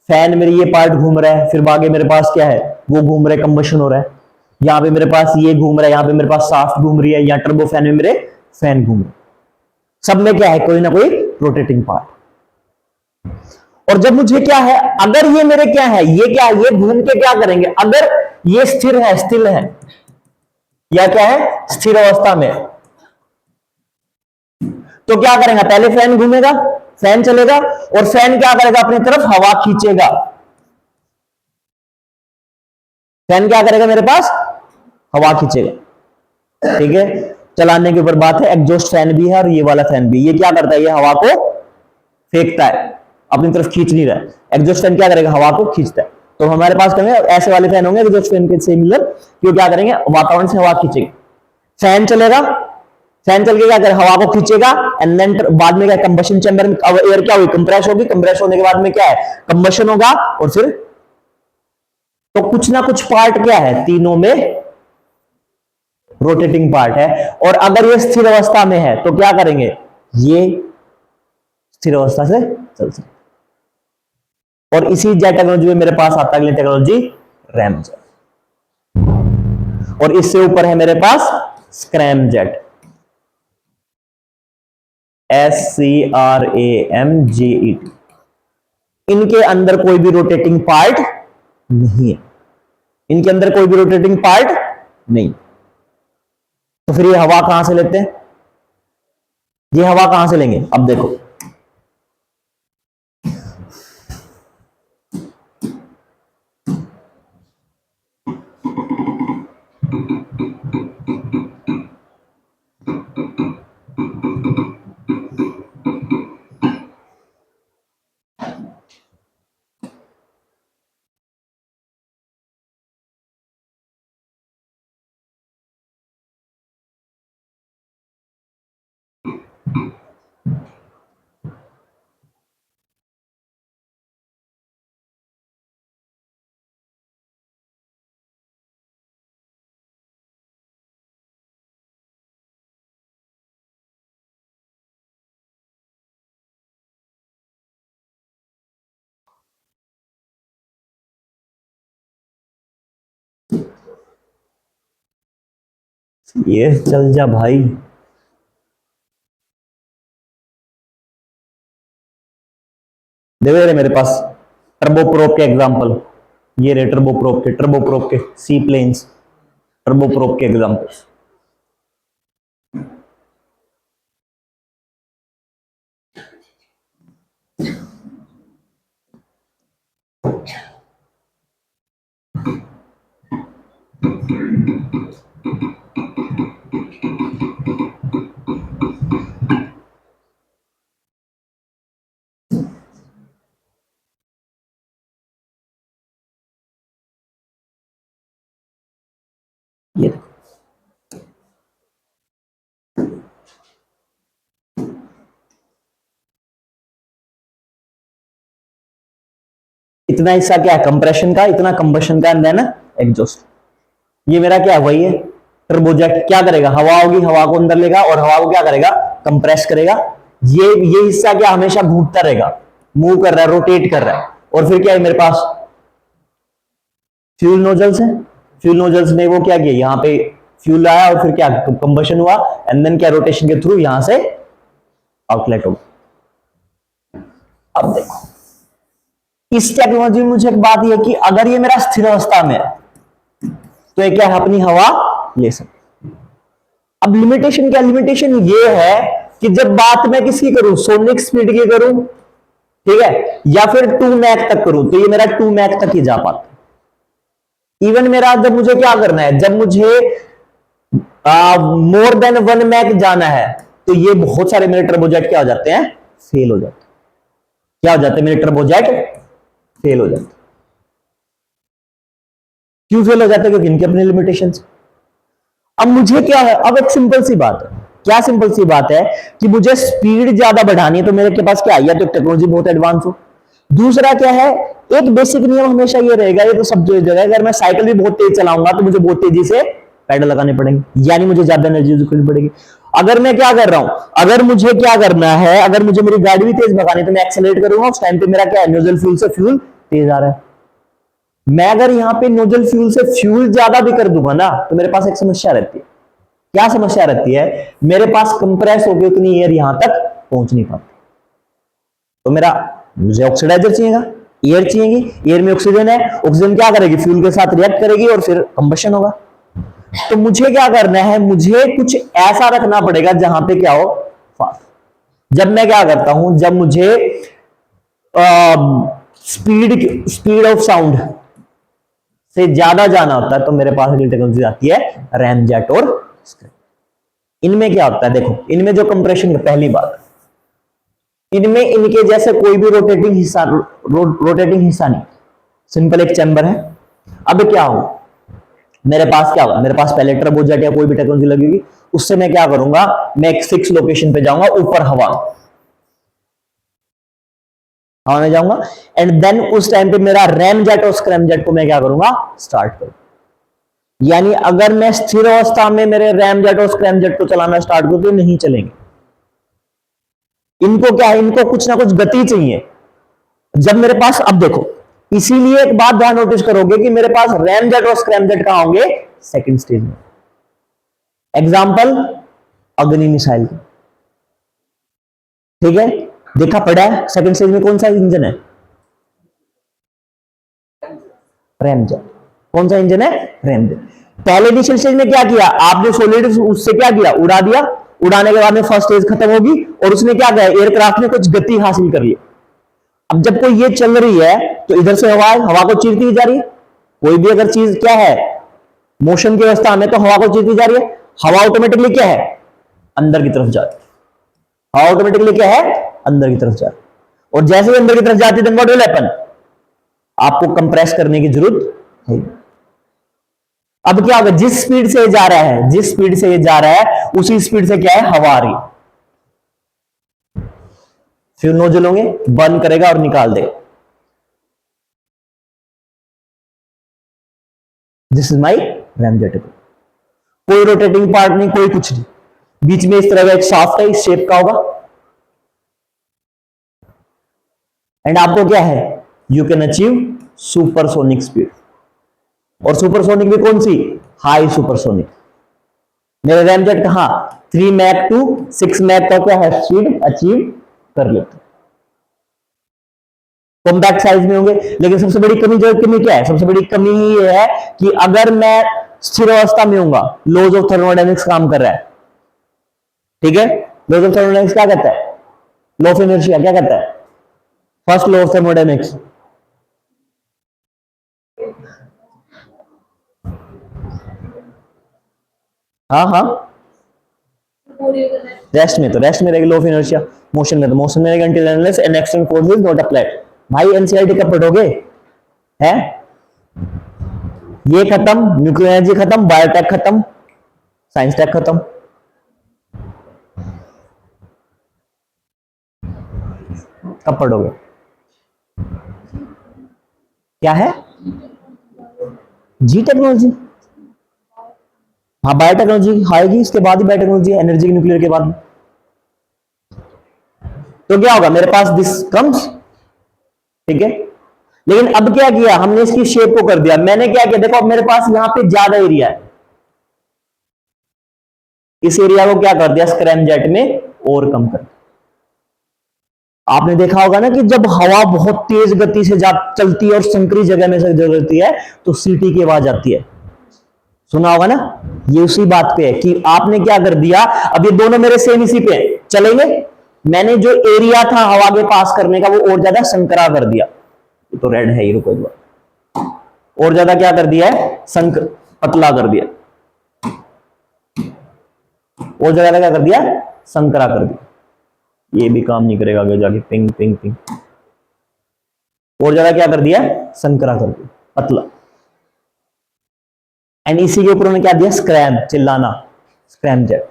फैन मेरे ये पार्ट घूम रहा है, फिर आगे मेरे पास क्या है, वो घूम रहा है, कंबशन हो रहा है, यहां पे मेरे पास ये घूम रहा है, यहां पे मेरे पास साफ्ट घूम रही है, या टर्बो फैन में मेरे फैन घूम रहे, सब में क्या है, कोई ना कोई रोटेटिंग पार्ट। और जब मुझे क्या है, अगर ये मेरे क्या है, ये क्या है, ये घूम के क्या करेंगे, अगर ये स्थिर है, स्थिर है, या क्या है, स्थिर अवस्था में, तो क्या करेगा, पहले फैन घूमेगा, फैन चलेगा, और फैन क्या करेगा, अपनी तरफ हवा खींचेगा, फैन क्या करेगा, मेरे पास हवा खींचेगा, ठीक है। चलाने के ऊपर बात है, एग्जॉस्ट फैन भी है और ये वाला फैन भी, ये क्या करता है, ये हवा को फेंकता है, अपनी तरफ खींच नहीं रहा है, एग्जॉस्ट फैन क्या करेगा, हवा को खींचता है। तो हमारे पास करेंगे ऐसे वाले फैन होंगे एग्जॉस्ट फैन के सिमिलर, कि क्या करेंगे, वातावरण से हवा खींचेंगे, फैन चलेगा, फैन चल के क्या करेगा, हवा को खींचेगा, एंड देन बाद में क्या, कंबशन चैम्बर में एयर क्या होगी, कंप्रेस होगी, कंप्रेस होने के बाद में क्या है, कंबशन होगा, और फिर तो कुछ ना कुछ पार्ट क्या है, तीनों में रोटेटिंग पार्ट है। और अगर ये स्थिर अवस्था में है तो क्या करेंगे, ये स्थिर अवस्था से चल सकते, और इसी जेट टेक्नोलॉजी में मेरे पास आता है अगली टेक्नोलॉजी, रैम जेट, और इससे ऊपर है मेरे पास स्क्रैम जेट, SCRAMJET। इनके अंदर कोई भी रोटेटिंग पार्ट नहीं है, इनके अंदर कोई भी रोटेटिंग पार्ट नहीं। तो फिर ये हवा कहां से लेते हैं, ये हवा कहां से लेंगे, अब देखो, ये चल जा भाई, देखो ये मेरे पास टर्बो प्रोप के एग्जांपल, ये रे टर्बो प्रोप के सी प्लेन्स, टर्बो प्रोप के एग्जांपल्स। ये देखो, इतना हिस्सा क्या है कंप्रेशन का, इतना कंबशन का, एंड देन एग्जॉस्ट। ये मेरा क्या है, वही है टर्बोजेट। क्या करेगा, हवा होगी, हवा को अंदर लेगा और हवा को क्या करेगा, कंप्रेस करेगा। ये हिस्सा क्या हमेशा घूमता रहेगा, मूव कर रहा है, रोटेट कर रहा है। और फिर क्या है मेरे पास फ्यूल नोजल्स है, फ्यूल नोजल्स ने वो क्या किया, यहां पे फ्यूल आया और फिर क्या कंबशन हुआ, एंड देन क्या रोटेशन के थ्रू यहां से आउटलेट होगा। अब देखो इस टेक्नोलॉजी में मुझे एक बात यह कि अगर ये मेरा स्थिर अवस्था में है तो ये क्या है, अपनी हवा ले सकते। अब लिमिटेशन क्या, लिमिटेशन ये है कि जब बात मैं किसकी करूं, सोनिक स्पीड की करूं, ठीक है, या फिर 2 मैक तक करूं, तो ये मेरा 2 मैक तक ही जा पाता। इवन मेरा जब मुझे क्या करना है, जब मुझे मोर देन 1 मैक जाना है, तो ये बहुत सारे मेरे टर्बोजेट क्या हो जाते हैं, फेल हो जाते हैं। क्या हो जाते हैं मेरे टर्बोजेट, फेल हो जाते हैं। क्यों फेल हो जाते हैं, क्योंकि इनके अपने लिमिटेशंस। अब मुझे क्या है, अब एक सिंपल सी बात है, क्या सिंपल सी बात है कि मुझे स्पीड ज्यादा बढ़ानी है, तो मेरे के पास क्या है, या तो टेक्नोलॉजी बहुत एडवांस हो, दूसरा क्या है, एक बेसिक नियम हमेशा ये रहेगा, ये तो सब जगह, अगर मैं साइकिल भी बहुत तेज चलाऊंगा तो मुझे बहुत तेजी से पैडल लगाने पड़ेंगे, यानी मुझे ज्यादा एनर्जी यूज करनी पड़ेगी। अगर मैं क्या कर रहा हूं, अगर मुझे क्या करना है, अगर मुझे मेरी गाड़ी भी तेज भगानी तो मैं एक्सेलरेट करूंगा, उस टाइम पे मेरा क्या है, नोजल फ्यूल से फ्यूल तेज आ रहा है। मैं अगर यहां पे नोजल फ्यूल से फ्यूल ज्यादा भी कर दूंगा ना, तो मेरे पास एक समस्या रहती है। क्या समस्या रहती है, मेरे पास कंप्रेस होकर उतनी एयर यहां तक पहुंच नहीं पाती, तो मेरा मुझे ऑक्सीडाइजर चाहिएगा, एयर चाहिएगी, एयर में ऑक्सीजन है, ऑक्सीजन क्या करेगी, फ्यूल के साथ रिएक्ट करेगी और फिर कंबशन होगा। तो मुझे क्या करना है, मुझे कुछ ऐसा रखना पड़ेगा जहां पे क्या हो, फास्ट। जब मैं क्या करता हूं, जब मुझे स्पीड ऑफ साउंड से ज्यादा जाना होता है, तो मेरे पास अगली टेक्नोलॉजी आती है रैमजेट और स्क्रैमजेट। इनमें क्या होता है, देखो इनमें जो कंप्रेशन की पहली बात, इनमें इनके जैसे कोई भी रोटेटिंग हिस्सा नहीं, सिंपल एक चैम्बर है। अब क्या हो, मेरे पास क्या होगा, मेरे पास पहले टर्बोजेट या कोई भी टेक्नोलॉजी लगेगी, उससे मैं क्या करूंगा, मैं एक फिक्स लोकेशन पे जाऊंगा, ऊपर हवा में जाऊंगा, एंड देन उस टाइम पे मेरा रैमजेट और स्क्रैमजेट को मैं क्या करूंगा, स्टार्ट करूंगा। यानी अगर मैं स्थिर अवस्था में मेरे रैमजेट और स्क्रैमजेट को चलाना स्टार्ट करूं तो नहीं चलेंगे। इनको क्या है, इनको कुछ ना कुछ गति चाहिए। जब मेरे पास, अब देखो, इसीलिए एक बात ध्यान नोटिस करोगे कि मेरे पास रैमजेट और स्क्रैमजेट कहां होंगे, सेकंड स्टेज में। एग्जांपल अग्नि मिसाइल, ठीक है, देखा पड़ा है सेकंड स्टेज में कौन सा इंजन है, रैमजेट। कौन सा इंजन है, रैमजेट। पहले इनिशियल स्टेज में क्या किया आपने, सॉलिड उससे क्या किया, उड़ा दिया, उड़ाने के बाद में फर्स्ट स्टेज खत्म होगी और उसने क्या किया, एयरक्राफ्ट ने कुछ गति हासिल कर ली। अब जब कोई ये चल रही है तो इधर से हवा को चीरती हुई जा रही है। कोई भी अगर चीज क्या है, मोशन की अवस्था में, तो हवा को चीरती जा रही है। हवा ऑटोमेटिकली क्या है, अंदर की तरफ जाती है। हवा ऑटोमेटिकली क्या है, अंदर की तरफ जाती है। और जैसे ही अंदर की तरफ जाती है, व्हाट विल हैपन, आपको कंप्रेस करने की जरूरत है। अब क्या होगा, जिस स्पीड से जा रहा है, जिस स्पीड से ये जा रहा है, उसी स्पीड से क्या है, हवा आ रही है। फिर नोजल होंगे, बर्न करेगा और निकाल देगा। This is my ramjet. कोई रोटेटिंग पार्ट नहीं, कोई कुछ नहीं, बीच में इस तरह का एक शाफ्ट है, इस शेप का होगा। एंड आपको क्या है, you can achieve supersonic speed. और सुपरसोनिक भी कौन सी, हाई सुपरसोनिक। मेरे रैमजेट कहां, 3 मैक टू 6 मैक का क्या है, स्पीड अचीव कर लेते। कॉम्पैक्ट साइज में होंगे, लेकिन सबसे बड़ी कमी क्या है, सबसे बड़ी कमी ये है कि अगर मैं स्थिर अवस्था में होऊंगा, लॉज ऑफ थर्मोडायनेमिक्स काम कर रहा है, ठीक है। लॉज ऑफ थर्मोडायनेमिक्स क्या कहता है, लॉ ऑफ इनर्शिया क्या कहता है, फर्स्ट लॉ ऑफ थर्मोडायनेमिक्स, हाँ हाँ, रेस्ट में रहेगा लॉ ऑफ इनर्शिया, मोशन में रहेगा until unless an external force is not applied. भाई एनसीईआरटी कब पढ़ोगे, है ये खत्म, न्यूक्लियर एनर्जी खत्म, बायोटेक खत्म, साइंस टेक खत्म। कब पढ़ोगे? क्या है? जी टेक्नोलॉजी, हाँ बायोटेक्नोलॉजी आएगी, इसके बाद ही बायोटेक्नोलॉजी, एनर्जी न्यूक्लियर के बाद। तो क्या होगा मेरे पास? दिस कम्स, ठीक है। लेकिन अब क्या किया हमने? इसकी शेप को कर दिया। मैंने क्या किया देखो, अब मेरे पास यहां पे ज्यादा एरिया है, इस एरिया को क्या कर दिया स्क्रैमजेट में और कम कर दिया। आपने देखा होगा ना कि जब हवा बहुत तेज गति से चलती है और संकरी जगह में से गुजरती है तो सीटी की आवाज आती है, सुना होगा ना। ये उसी बात पे है कि आपने क्या कर दिया, अब ये दोनों मेरे सेम इसी पे चलेंगे, मैंने जो एरिया था हवा के पास करने का वो और ज्यादा संकरा कर दिया। ये तो रेड है ही, रुको एक बार, और ज्यादा क्या कर दिया है? पतला कर दिया, और ज्यादा क्या कर दिया? संकरा कर दिया। ये भी काम नहीं करेगा आगे जाके, पिंग पिंग पिंग। और ज्यादा क्या कर दिया? संकरा कर दिया, पतला। एंड इसी के ऊपर उन्होंने क्या दिया? स्क्रैम, चिल्लाना, स्क्रैमजेट।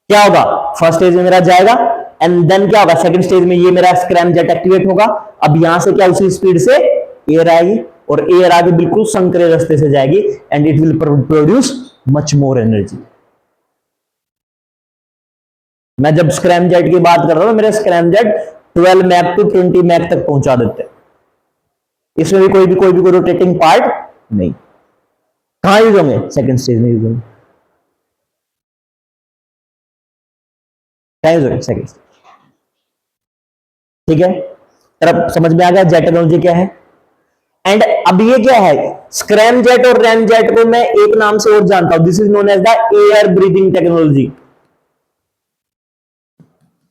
क्या होगा? फर्स्ट स्टेज में मेरा जाएगा एंड देन क्या होगा? सेकंड स्टेज में ये मेरा स्क्रैमजेट एक्टिवेट होगा। अब यहां से क्या उसी स्पीड से एयर आएगी और एयर आगे बिल्कुल संकरे रास्ते से जाएगी and it will produce much more energy. मैं जब स्क्रैमजेट की बात कर रहा हूं, मेरे स्क्रैमजेट 12 मैक टू 20 मैक तक पहुंचा देते हैं। इसमें भी कोई भी रोटेटिंग पार्ट नहीं। कहां यूज होंगे? सेकंड स्टेज में यूज होंगे। क्या यूज होंगे? सेकंड स्टेज, ठीक है। तरफ समझ में आ गया जेट टेक्नोलॉजी क्या है। एंड अब ये क्या है? स्क्रैमजेट और रैमजेट को मैं एक नाम से और जानता हूं, this is known as the air breathing technology.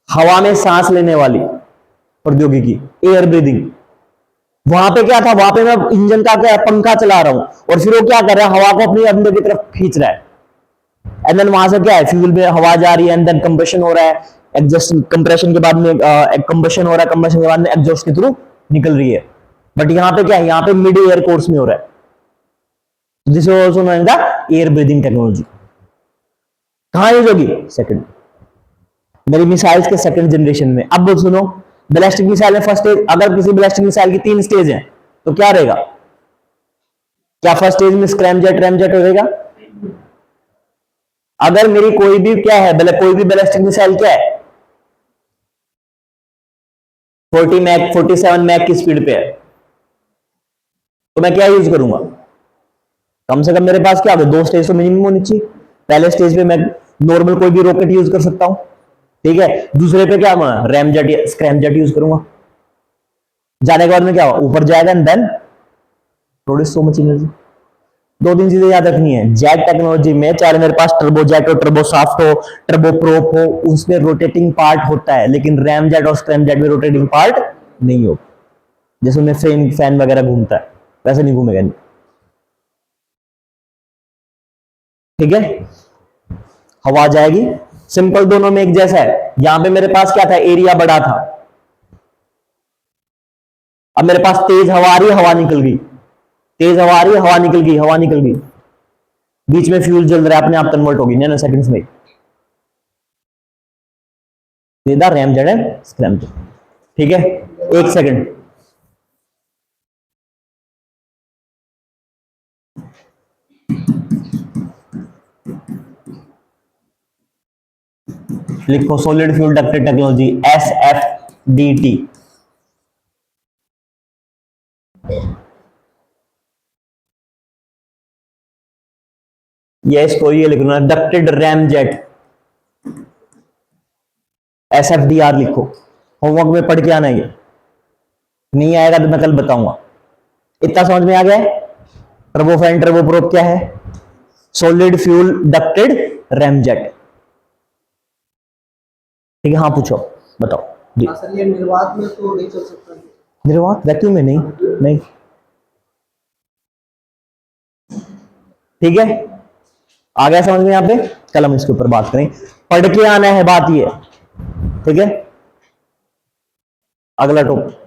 हवा में सांस लेने वाली प्रौद्योगिकी, एयर ब्रीदिंग। वहां पे क्या था? वहां पे मैं इंजन का क्या पंखा चला रहा हूं और फिर वो क्या कर रहा है? हवा को अपनी अंदर की तरफ खींच रहा है एंड देन वहां से क्या है? फ्यूल में हवा जा रही है एंड देन कंप्रेशन हो रहा है, एग्जॉस्ट कंप्रेशन के बाद में कंबशन हो रहा है, कंबशन के बाद में एग्जॉस्ट के थ्रू निकल रही है। बट यहां पे क्या है? यहां पे मिड एयर कोर्स में हो रहा है। This is also known as the air breathing technology. कहां यूज होगी? सेकंड, मेरी मिसाइल्स के सेकंड जनरेशन में। अब सुनो, बैलिस्टिक मिसाइल में फर्स्ट स्टेज, अगर किसी बैलिस्टिक मिसाइल की 3 स्टेज है तो क्या रहेगा? क्या फर्स्ट स्टेज में स्क्रैमजेट रैमजेट रहेगा? अगर मेरी कोई भी क्या है, कोई भी बैलिस्टिक मिसाइल क्या है 40 मैक 47 मैक की स्पीड पे है, तो मैं क्या यूज करूंगा? कम से कम मेरे पास क्या होगा? 2 स्टेज तो मिनिमम होनी चाहिए। पहले स्टेज पे मैं नॉर्मल कोई भी रॉकेट यूज कर सकता हूं, ठीक है। दूसरे पे क्या मैं रैमजेट या स्क्रैमजेट यूज करूंगा। जाने के बाद में क्या होगा? ऊपर जाएगा and then produce so much energy. 2-3 चीजें याद रखनी है जेट टेक्नोलॉजी में, चाहे मेरे पास टर्बो जेट हो, टर्बो साफ्ट हो, टर्बो प्रोप हो, उसमें रोटेटिंग पार्ट होता है, लेकिन रैम जेट और स्क्रैम जेट में रोटेटिंग पार्ट नहीं हो। जैसे उनमें फैन वगैरह घूमता है वैसे नहीं घूमेगा, नहीं। ठीक है, हवा जाएगी, सिंपल, दोनों में एक जैसा है। यहां पे मेरे पास क्या था? एरिया बड़ा था। अब मेरे पास तेज हवा आ रही है, हवा निकल गई, तेज हवा आ रही है, हवा निकल गई, हवा निकल गई, बीच में फ्यूल जल रहा है, अपने आप कन्वर्ट होगी नैनो सेकंड्स में। रैम जेड है स्क्रैम जेड, ठीक है। एक सेकंड, लिखो solid fuel ducted technology, SFDT। ये इसको ये लिखना डक्टेड रैम जेट, SFDR लिखो। होमवर्क में पढ़ के आना है, ये नहीं आएगा तो मैं कल बताऊंगा। इतना समझ में आ गया है? टर्बोफैन टर्बोप्रोप क्या है? सॉलिड फ्यूल डक्टेड रैमजेट, ठीक है। हाँ पूछो, बताओ जी। सर ये निर्वात में तो नहीं चल सकता? निर्वात वैक्यूम में नहीं, नहीं, ठीक है। आ गया समझ में? यहां पे कल हम इसके ऊपर बात करें, पढ़ के आना है, बात ये, ठीक है। अगला टॉपिक